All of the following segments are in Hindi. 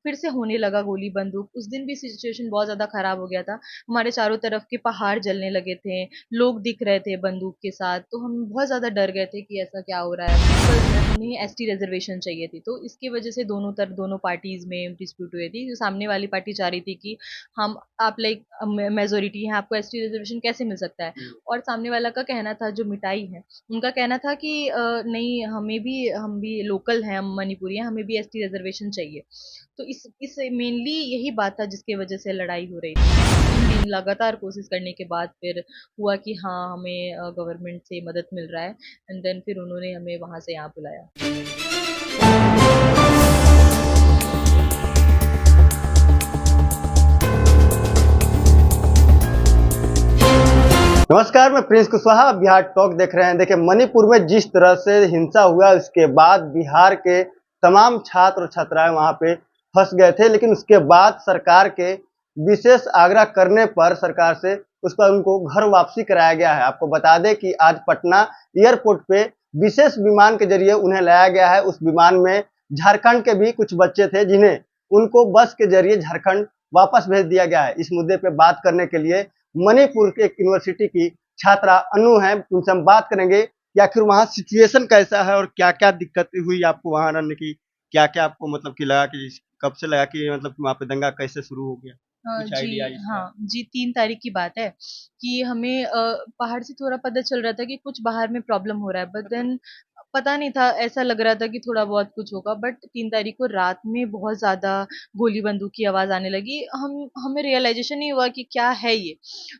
फिर से होने लगा गोली बंदूक। उस दिन भी सिचुएशन बहुत ज़्यादा ख़राब हो गया था। हमारे चारों तरफ के पहाड़ जलने लगे थे, लोग दिख रहे थे बंदूक के साथ, तो हम बहुत ज़्यादा डर गए थे कि ऐसा क्या हो रहा है। बस उन्हें एसटी रिज़र्वेशन चाहिए थी, तो इसकी वजह से दोनों पार्टीज़ में डिस्प्यूट हुई थी। जो सामने वाली पार्टी चाह रही थी कि हम आप लाइक मेजॉरिटी हैं, आपको एसटी रिज़र्वेशन कैसे मिल सकता है? और सामने वाला का कहना था जो मिटाई है, उनका कहना था कि नहीं हम भी लोकल हैं, हम मणिपुरी हैं, हमें भी एसटी रिजर्वेशन चाहिए। तो इस मेनली यही बात था जिसकी वजह से लड़ाई हो रही थी। 3 दिन लगातार कोशिश करने के बाद फिर हुआ कि हाँ, हमें गवर्नमेंट से मदद मिल रहा है एंड देन फिर उन्होंने हमें वहाँ से यहाँ बुलाया। नमस्कार, मैं प्रिंस कुशवाहा। आप बिहार टॉक देख रहे हैं। देखिए, मणिपुर में जिस तरह से हिंसा हुआ, उसके बाद बिहार के तमाम छात्र और छात्राएं वहां पे फंस गए थे, लेकिन उसके बाद सरकार के विशेष आग्रह करने पर सरकार से उस पर उनको घर वापसी कराया गया है। आपको बता दें कि आज पटना एयरपोर्ट पे विशेष विमान के जरिए उन्हें लाया गया है। उस विमान में झारखंड के भी कुछ बच्चे थे, जिन्हें उनको बस के जरिए झारखंड वापस भेज दिया गया है। इस मुद्दे पे बात करने के लिए मणिपुर के एक यूनिवर्सिटी की छात्रा अनु है, उनसे हम बात करेंगे कि आखिर वहाँ सिचुएशन कैसा है और क्या क्या दिक्कत हुई आपको वहाँ रहने की। क्या क्या आपको मतलब कि लगा कि कब से लगा कि मतलब वहाँ पे दंगा कैसे शुरू हो गया, कुछ जी आइडिया इसका? हाँ जी, 3 तारीख की बात है कि हमें बाहर से थोड़ा पता चल रहा था कि कुछ बाहर में प्रॉब्लम हो रहा है, बट देन पता नहीं था, ऐसा लग रहा था कि थोड़ा बहुत कुछ होगा। बट 3 तारीख को रात में बहुत ज्यादा गोली बंदूक की आवाज आने लगी। हमें रियलाइजेशन नहीं हुआ कि क्या है ये।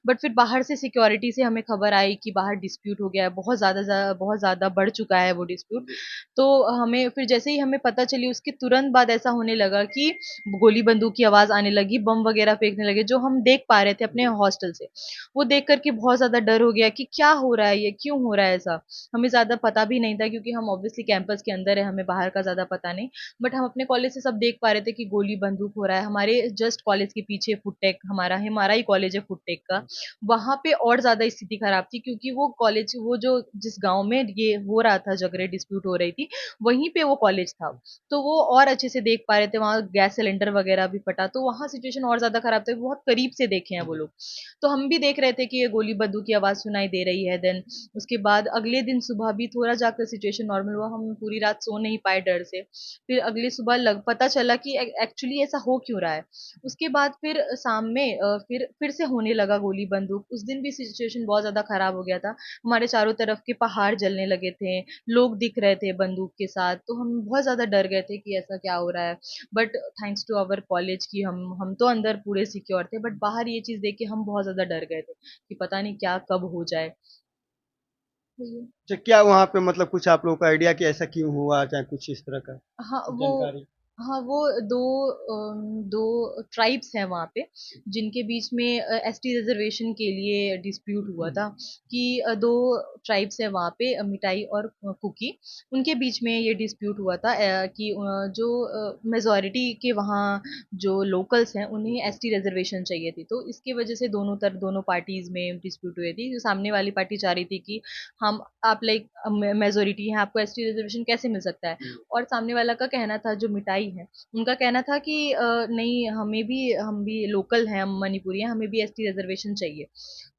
बट फिर बाहर से सिक्योरिटी से हमें खबर आई कि बाहर डिस्प्यूट हो गया है, बहुत ज्यादा बढ़ चुका है वो डिस्प्यूट। तो हमें फिर जैसे ही हमें पता चली, उसके तुरंत बाद ऐसा होने लगा कि गोली बंदूक की आवाज आने लगी, बम वगैरह फेंकने लगे, जो हम देख पा रहे थे अपने हॉस्टल से। वो देख करके बहुत ज्यादा डर हो गया कि क्या हो रहा है, ये क्यों हो रहा है ऐसा। हमें ज़्यादा पता भी नहीं था क्योंकि हम ऑब्वियसली कैंपस के अंदर है, हमें बाहर का ज़्यादा पता नहीं। बट हम अपने कॉलेज से सब देख पा रहे थे कि गोली बंदूक हो रहा है। हमारे जस्ट कॉलेज के पीछे फुटटेक, हमारा ही कॉलेज है फुटटेक का। वहाँ पे और ज़्यादा स्थिति खराब थी क्योंकि वो जो जिस गाँव में ये हो रहा था, झगड़े डिस्प्यूट हो रही थी, वहीं पे वो कॉलेज था। तो वो और अच्छे से देख पा रहे थे, वहाँ गैस सिलेंडर वगैरह भी फटा, तो वहाँ सिचुएशन और ज़्यादा खराब था, बहुत करीब से देखे हैं वो लोग। तो हम भी देख रहे थे कि ये गोली बंदूक की आवाज़ सुनाई दे रही है। देन उसके बाद अगले दिन सुबह भी थोड़ा जाकर सिचुएशन नॉर्मल हुआ, हम पूरी रात सो नहीं पाए डर से। फिर अगली सुबह पता चला कि एक्चुअली ऐसा हो क्यों रहा है। उसके बाद फिर शाम में फिर से होने लगा गोली बंदूक। उस दिन भी सिचुएशन बहुत ज़्यादा ख़राब हो गया था। हमारे चारों तरफ के पहाड़ जलने लगे थे, लोग दिख रहे थे बंदूक के साथ, तो हम बहुत ज़्यादा डर गए थे कि ऐसा क्या हो रहा है। But thanks to our college कि हम तो अंदर पूरे सिक्योर थे, बट बाहर ये चीज़ देख के हम बहुत ज़्यादा डर गए थे कि पता नहीं क्या कब हो जाए। अच्छा, क्या वहाँ पे मतलब कुछ आप लोगों का आइडिया कि ऐसा क्यों हुआ, चाहे कुछ इस तरह का हाँ कुछ वो जानकारी? हाँ वो दो ट्राइब्स हैं वहाँ पे, जिनके बीच में एसटी रिजर्वेशन के लिए डिस्प्यूट हुआ था कि दो ट्राइब्स है वहाँ पे, मिटाई और कुकी। उनके बीच में ये डिस्प्यूट हुआ था कि जो मेजॉरिटी के वहाँ जो लोकल्स हैं, उन्हें एसटी रिजर्वेशन चाहिए थी, तो इसकी वजह से दोनों पार्टीज में डिस्प्यूट हुई थी। जो सामने वाली पार्टी चाह रही थी कि हम आप लाइक मेजोरिटी हैं, आपको एसटी रिजर्वेशन कैसे मिल सकता है। और सामने वाला का कहना था जो मिटाई है, उनका कहना था कि नहीं, हम भी लोकल हैं, हम मणिपुरी हैं, हमें भी एसटी रिजर्वेशन चाहिए।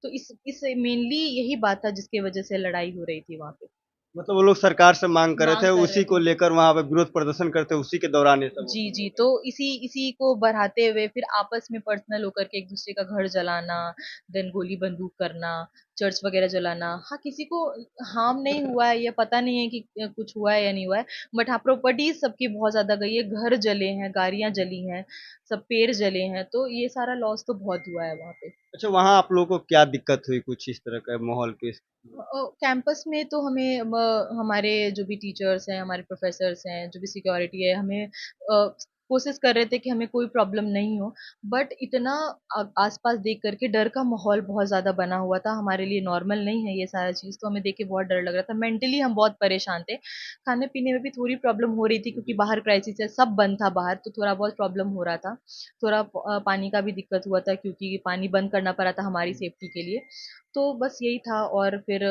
तो इस मेनली यही बात था जिसकी वजह से लड़ाई हो रही थी वहाँ पे। मतलब वो लोग सरकार से मांग कर रहे मांग थे, कर रहे उसी को थे। लेकर वहां पे विरोध प्रदर्शन करते, उसी के दौरान ये सब जी हो जी, गया। तो इसी को बढ़ाते हुए फिर आपस में पर्सनल होकर के एक दूसरे का घर जलाना, देन गोली बंदूक करना, चर्च वगैरह जलाना। हाँ, किसी को हार्म नहीं हुआ है, ये पता नहीं है कि कुछ हुआ है या नहीं हुआ है। बट हाँ, प्रॉपर्टीज सबकी बहुत ज्यादा गई है, घर जले हैं, गाड़ियां जली हैं, सब पेड़ जले हैं, तो ये सारा लॉस तो बहुत हुआ है वहाँ पे। अच्छा, वहाँ आप लोगों को क्या दिक्कत हुई, कुछ इस तरह का माहौल के? कैंपस में तो हमें हमारे जो भी टीचर्स हैं, हमारे प्रोफेसर्स हैं, जो भी सिक्योरिटी है, हमें कोशिश कर रहे थे कि हमें कोई प्रॉब्लम नहीं हो। बट इतना आसपास देख करके डर का माहौल बहुत ज़्यादा बना हुआ था, हमारे लिए नॉर्मल नहीं है ये सारा चीज़, तो हमें देख के बहुत डर लग रहा था। मेंटली हम बहुत परेशान थे। खाने पीने में भी थोड़ी प्रॉब्लम हो रही थी क्योंकि बाहर क्राइसिस है, सब बंद था बाहर, तो थोड़ा बहुत प्रॉब्लम हो रहा था। थोड़ा पानी का भी दिक्कत हुआ था क्योंकि पानी बंद करना पड़ा था हमारी सेफ्टी के लिए। तो बस यही था। और फिर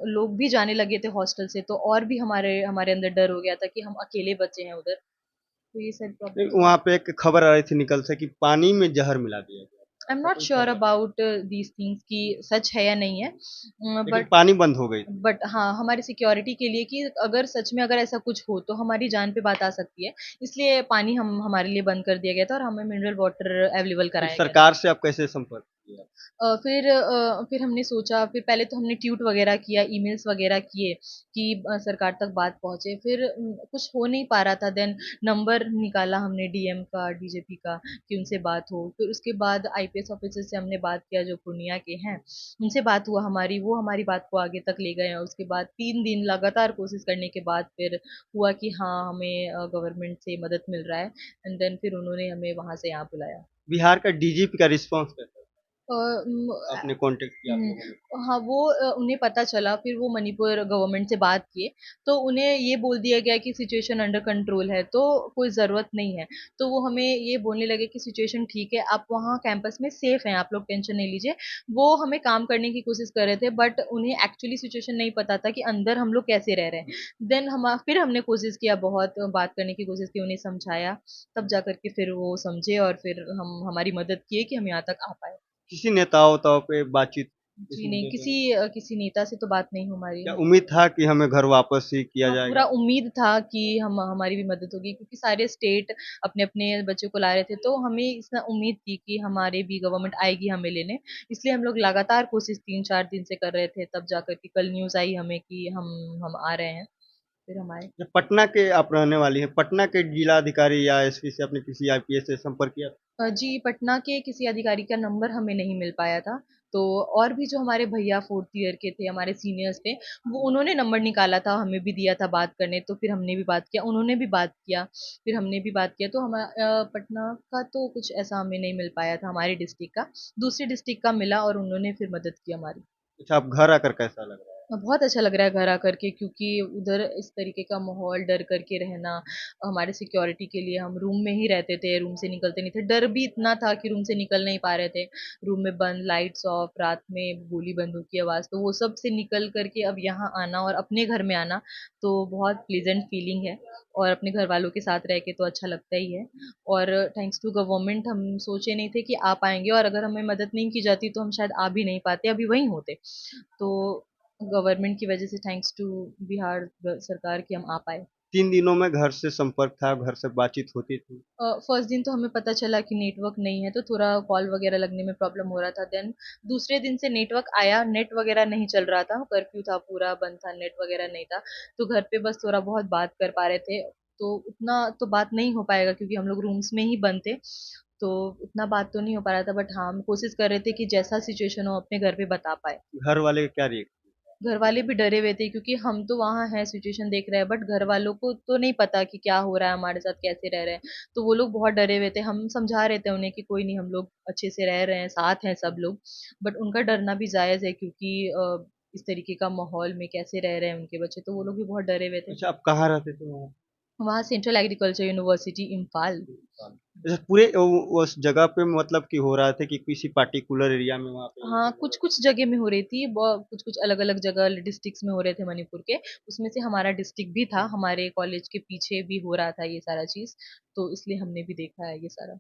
लोग भी जाने लगे थे हॉस्टल से, तो और भी हमारे हमारे अंदर डर हो गया था कि हम अकेले बचे हैं उधर। तो ये सारी प्रॉब्लम। वहाँ पे एक खबर आ रही थी निकल से कि पानी में जहर मिला दिया गया, I am not sure about these things कि सच है या नहीं है, लेकिन बट पानी बंद हो गई थी। हाँ, हमारी सिक्योरिटी के लिए कि अगर सच में अगर ऐसा कुछ हो तो हमारी जान पे बात आ सकती है, इसलिए पानी हम हमारे लिए बंद कर दिया गया था और हमें मिनरल वाटर अवेलेबल फिर कराया गया था। सरकार से आप कैसे संपर्क किया? फिर हमने सोचा, फिर पहले तो हमने ट्वीट वगैरह किया, ईमेल्स वगैरह किए कि सरकार तक बात पहुँचे। फिर कुछ हो नहीं पा रहा था, देन नंबर निकाला हमने डीएम का, डीजीपी का कि उनसे बात हो। फिर उसके बाद आईपीएस ऑफिसर से हमने बात किया जो पूर्णिया के हैं, उनसे बात हुआ हमारी, वो हमारी बात को आगे तक ले गए और उसके बाद 3 दिन लगातार कोशिश करने के बाद फिर हुआ कि हाँ, हमें गवर्नमेंट से मदद मिल रहा है एंड देन फिर उन्होंने हमें वहाँ से यहाँ बुलाया। बिहार का डीजीपी का रिस्पांस कैसा था? अ, आपने कांटेक्ट किया आप लोगों ने? हाँ, वो उन्हें पता चला, फिर वो मणिपुर गवर्नमेंट से बात किए, तो उन्हें ये बोल दिया गया कि सिचुएशन अंडर कंट्रोल है, तो कोई ज़रूरत नहीं है। तो वो हमें ये बोलने लगे कि सिचुएशन ठीक है, आप वहाँ कैंपस में सेफ हैं, आप लोग टेंशन नहीं लीजिए। वो हमें काम करने की कोशिश कर रहे थे, बट उन्हें एक्चुअली सिचुएशन नहीं पता था कि अंदर हम लोग कैसे रह रहे हैं। देन फिर हमने कोशिश किया, बहुत बात करने की कोशिश की, उन्हें समझाया, तब जा कर के फिर वो समझे और फिर हम हमारी मदद किए कि हम यहाँ तक आ पाए। किसी नेताओं पे बातचीत इस जी नहीं, मुद्दे पे? किसी नेता से तो बात नहीं हो हमारी। क्या उम्मीद था कि हमें घर वापस ही किया हाँ, जाएगा? पूरा उम्मीद था कि हम हमारी भी मदद होगी क्योंकि सारे स्टेट अपने-अपने बच्चों को ला रहे थे, तो हमें इस उम्मीद थी कि हमारे भी गवर्नमेंट आएगी हमें लेने। इसलिए हम लोग लगातार कोशिश 3-4 दिन से कर रहे थे, तब जाकर के कल न्यूज़ आई हमें कि हम आ रहे हैं, फिर हम आए। जब पटना के आप रहने वाली हैं, पटना के जिलाधिकारी या एसपी से आपने किसी आईपीएस से संपर्क किया? जी, पटना के किसी अधिकारी का नंबर हमें नहीं मिल पाया था, तो और भी जो हमारे भैया 4th ईयर के थे, हमारे सीनियर्स थे, वो उन्होंने नंबर निकाला था, हमें भी दिया था बात करने, तो फिर हमने भी बात किया, उन्होंने भी बात किया, फिर हमने भी बात किया, तो पटना का तो कुछ ऐसा हमें नहीं मिल पाया था हमारे डिस्ट्रिक्ट का, दूसरी डिस्ट्रिक्ट का मिला और उन्होंने फिर मदद की हमारी। अच्छा, आप घर आकर कैसा लग रहा है? बहुत अच्छा लग रहा है घर आकर के, क्योंकि उधर इस तरीके का माहौल, डर करके रहना, हमारे सिक्योरिटी के लिए हम रूम में ही रहते थे, रूम से निकलते नहीं थे, डर भी इतना था कि रूम से निकल नहीं पा रहे थे, रूम में बंद, लाइट्स ऑफ, रात में गोली बंदूक की आवाज़, तो वो सब से निकल करके अब यहाँ आना और अपने घर में आना तो बहुत प्लीजेंट फीलिंग है और अपने घर वालों के साथ रह के तो अच्छा लगता ही है। और थैंक्स टू गवर्नमेंट हम सोचे नहीं थे कि आ पाएंगे, और अगर हमें मदद नहीं की जाती तो हम शायद आ भी नहीं पाते, अभी वहीं होते। तो गवर्नमेंट की वजह से थैंक्स टू बिहार सरकार कि हम आ पाए। 3 दिनों में घर से संपर्क था, घर से बातचीत होती थी? फर्स्ट दिन तो हमें पता चला कि नेटवर्क नहीं है, तो थोड़ा कॉल वगैरह लगने में प्रॉब्लम हो रहा था। देन दूसरे दिन से नेटवर्क आया, नेट वगैरह नहीं चल रहा था, कर्फ्यू था, पूरा बंद था, नेट वगैरह नहीं था, तो घर पे बस थोड़ा बहुत बात कर पा रहे थे। तो उतना तो बात नहीं हो पाएगा क्योंकि हम लोग रूम्स में ही बंद थे, तो उतना बात तो नहीं हो पा रहा था, बट हाँ, हम कोशिश कर रहे थे कि जैसा सिचुएशन हो अपने घर पे बता पाए। घर वाले क्या रिएक्ट? घर वाले भी डरे हुए थे क्योंकि हम तो वहाँ हैं, सिचुएशन देख रहे हैं, बट घर वालों को तो नहीं पता कि क्या हो रहा है, हमारे साथ कैसे रह रहे हैं, तो वो लोग बहुत डरे हुए थे। हम समझा रहे थे उन्हें कि कोई नहीं, हम लोग अच्छे से रह रहे हैं, साथ हैं सब लोग, बट उनका डरना भी जायज़ है क्योंकि इस तरीके का माहौल में कैसे रह रहे हैं उनके बच्चे, तो वो लोग भी बहुत डरे हुए थे। अच्छा, आप कहाँ रहते थे वहाँ? वहाँ सेंट्रल एग्रीकल्चर यूनिवर्सिटी इम्फाल। अच्छा, पूरे उस जगह पे मतलब कि हो रहा था कि किसी पार्टिकुलर एरिया में वहाँ पे? हाँ, कुछ-कुछ जगह में हो रही थी, कुछ-कुछ अलग-अलग जगह डिस्ट्रिक्ट्स में हो रहे थे मणिपुर के, उसमें से हमारा डिस्ट्रिक्ट भी था, हमारे कॉलेज के पीछे भी हो रहा था ये सारा चीज़, तो इसलिए हमने भी देखा है ये सारा।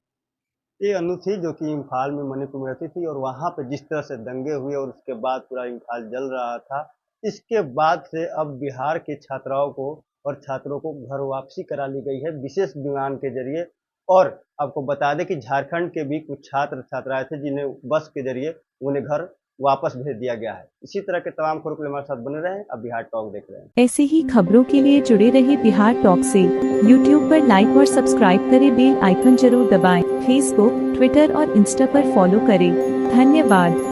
ये अनु थी जो कि इम्फाल में मणिपुर में रहती थी और वहाँ पे जिस तरह से दंगे हुए और उसके बाद पूरा इम्फाल जल रहा था, इसके बाद से अब बिहार के छात्राओं को और छात्रों को घर वापसी करा ली गई है विशेष विमान के जरिए। और आपको बता दें कि झारखंड के भी कुछ छात्र छात्राएं थे जिन्हें बस के जरिए उन्हें घर वापस भेज दिया गया है। इसी तरह के तमाम खबरों के लिए हमारे साथ बने रहें। अब बिहार टॉक देख रहे हैं। ऐसे ही खबरों के लिए जुड़े रहे बिहार टॉक से। यूट्यूब पर लाइक और सब्सक्राइब करें, बेल आइकन जरूर दबाएं। फेसबुक, ट्विटर और इंस्टा पर फॉलो करें। धन्यवाद।